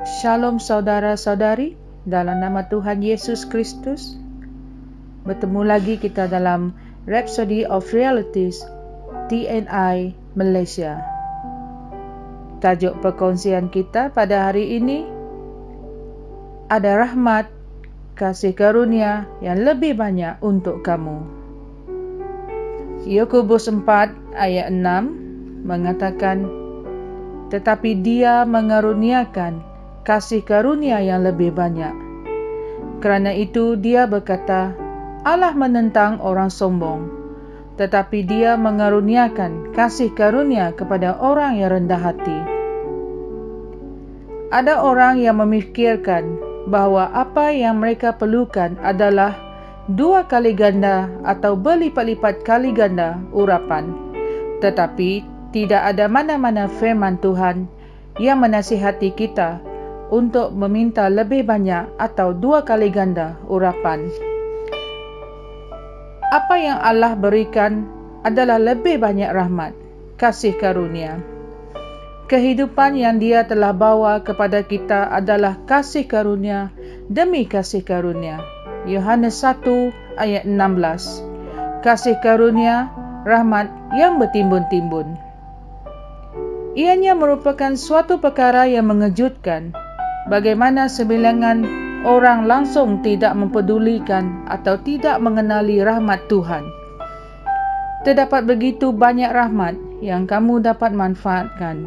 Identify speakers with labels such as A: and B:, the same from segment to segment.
A: Shalom saudara-saudari, dalam nama Tuhan Yesus Kristus. Bertemu lagi kita dalam Rhapsody of Realities TNI Malaysia. Tajuk perkongsian kita pada hari ini, ada rahmat, kasih karunia yang lebih banyak untuk kamu. Yakobus 4 ayat 6 mengatakan, tetapi Dia mengaruniakan kasih karunia yang lebih banyak. Kerana itu Dia berkata, Allah menentang orang sombong, tetapi Dia mengaruniakan kasih karunia kepada orang yang rendah hati. Ada orang yang memikirkan bahawa apa yang mereka perlukan adalah 2 kali ganda atau berlipat-lipat kali ganda urapan. Tetapi tidak ada mana-mana firman Tuhan yang menasihati kita untuk meminta lebih banyak atau 2 kali ganda urapan. Apa yang Allah berikan adalah lebih banyak rahmat, kasih karunia. Kehidupan yang Dia telah bawa kepada kita adalah kasih karunia demi kasih karunia. Yohanes 1 ayat 16. Kasih karunia, rahmat yang bertimbun-timbun. Ianya merupakan suatu perkara yang mengejutkan, bagaimana sebilangan orang langsung tidak mempedulikan atau tidak mengenali rahmat Tuhan. Terdapat begitu banyak rahmat yang kamu dapat manfaatkan.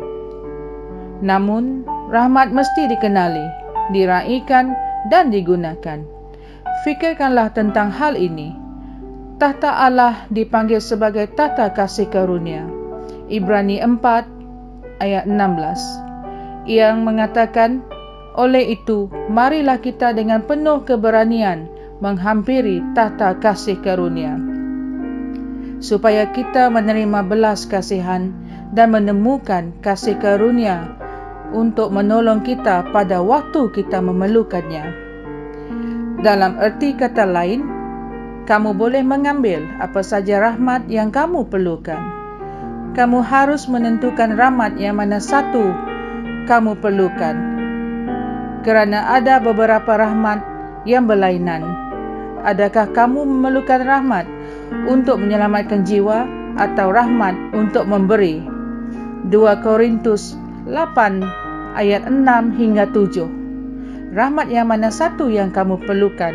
A: Namun, rahmat mesti dikenali, diraikan dan digunakan. Fikirkanlah tentang hal ini. Tahta Allah dipanggil sebagai tahta kasih karunia. Ibrani 4 ayat 16. Yang mengatakan, oleh itu, marilah kita dengan penuh keberanian menghampiri tahta kasih karunia, supaya kita menerima belas kasihan dan menemukan kasih karunia untuk menolong kita pada waktu kita memerlukannya. Dalam erti kata lain, kamu boleh mengambil apa saja rahmat yang kamu perlukan. Kamu harus menentukan rahmat yang mana satu kamu perlukan. Kerana ada beberapa rahmat yang berlainan. Adakah kamu memerlukan rahmat untuk menyelamatkan jiwa atau rahmat untuk memberi? 2 Korintus 8 ayat 6 hingga 7. Rahmat yang mana satu yang kamu perlukan?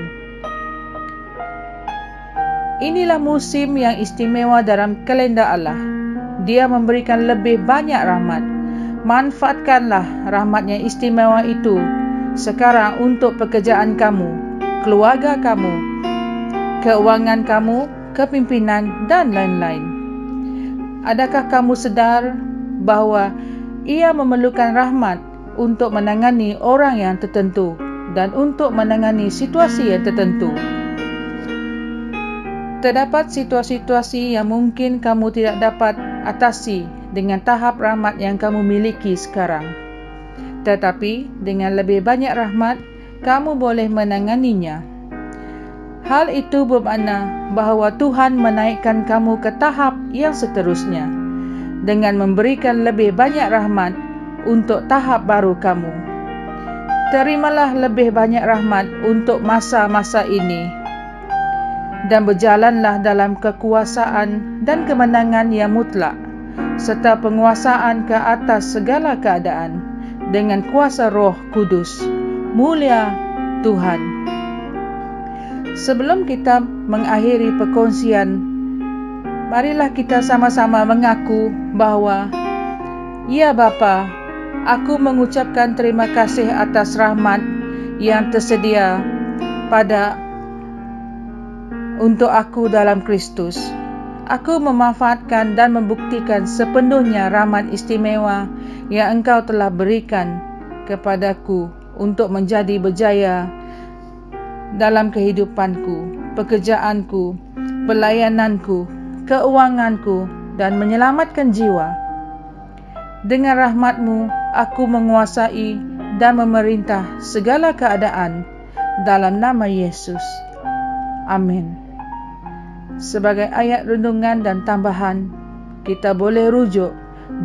A: Inilah musim yang istimewa dalam kalender Allah. Dia memberikan lebih banyak rahmat. Manfaatkanlah rahmat yang istimewa itu sekarang untuk pekerjaan kamu, keluarga kamu, keuangan kamu, kepimpinan dan lain-lain. Adakah kamu sedar bahawa ia memerlukan rahmat untuk menangani orang yang tertentu dan untuk menangani situasi yang tertentu? Terdapat situasi-situasi yang mungkin kamu tidak dapat atasi dengan tahap rahmat yang kamu miliki sekarang. Tetapi dengan lebih banyak rahmat, kamu boleh menanganinya. Hal itu bermakna bahawa Tuhan menaikkan kamu ke tahap yang seterusnya dengan memberikan lebih banyak rahmat untuk tahap baru kamu. Terimalah lebih banyak rahmat untuk masa-masa ini dan berjalanlah dalam kekuasaan dan kemenangan yang mutlak serta penguasaan ke atas segala keadaan dengan kuasa Roh Kudus. Mulia Tuhan. Sebelum kita mengakhiri perkongsian, marilah kita sama-sama mengaku bahawa, ya Bapa, aku mengucapkan terima kasih atas rahmat yang tersedia untuk aku dalam Kristus. Aku memanfaatkan dan membuktikan sepenuhnya rahmat istimewa yang Engkau telah berikan kepadaku untuk menjadi berjaya dalam kehidupanku, pekerjaanku, pelayananku, keuanganku dan menyelamatkan jiwa. Dengan rahmat-Mu, aku menguasai dan memerintah segala keadaan dalam nama Yesus. Amin. Sebagai ayat renungan dan tambahan, kita boleh rujuk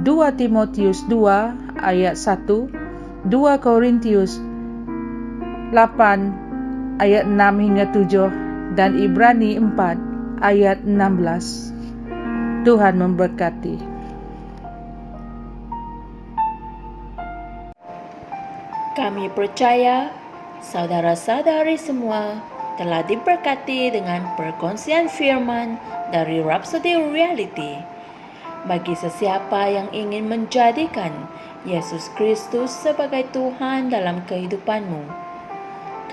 A: 2 Timotius 2 ayat 1 2 Korintius 8 ayat 6 hingga 7 dan Ibrani 4 ayat 16. Tuhan memberkati.
B: Kami percaya saudara-saudari semua telah diberkati dengan perkongsian firman dari Rhapsody Reality. Bagi sesiapa yang ingin menjadikan Yesus Kristus sebagai Tuhan dalam kehidupanmu,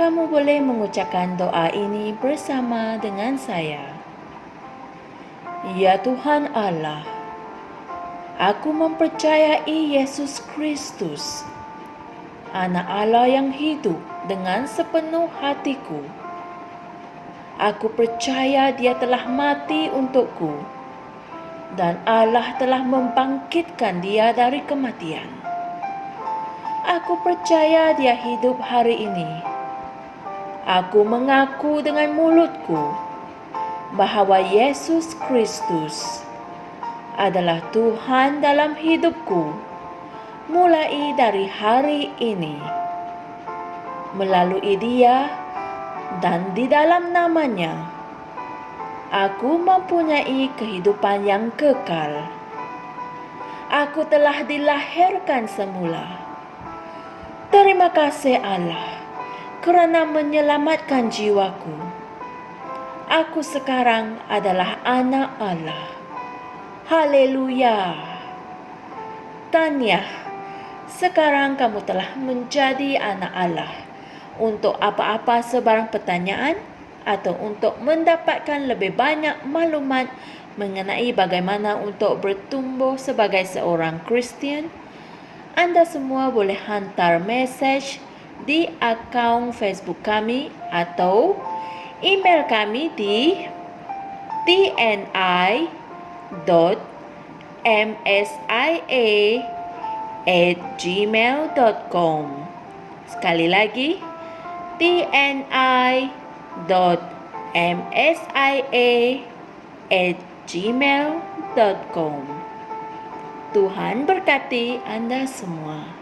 B: kamu boleh mengucapkan doa ini bersama dengan saya. Ya Tuhan Allah, aku mempercayai Yesus Kristus, Anak Allah yang hidup dengan sepenuh hatiku. Aku percaya Dia telah mati untukku dan Allah telah membangkitkan Dia dari kematian. Aku percaya Dia hidup hari ini. Aku mengaku dengan mulutku bahwa Yesus Kristus adalah Tuhan dalam hidupku mulai dari hari ini. Melalui Dia dan di dalam nama-Nya, aku mempunyai kehidupan yang kekal. Aku telah dilahirkan semula. Terima kasih Allah kerana menyelamatkan jiwaku. Aku sekarang adalah anak Allah. Haleluya. Tahniah, sekarang kamu telah menjadi anak Allah. Untuk apa-apa sebarang pertanyaan atau untuk mendapatkan lebih banyak maklumat mengenai bagaimana untuk bertumbuh sebagai seorang Kristian, anda semua boleh hantar mesej di akaun Facebook kami atau email kami di tni.msia@gmail.com. Sekali lagi, tni.msia@gmail.com. Tuhan berkati Anda semua.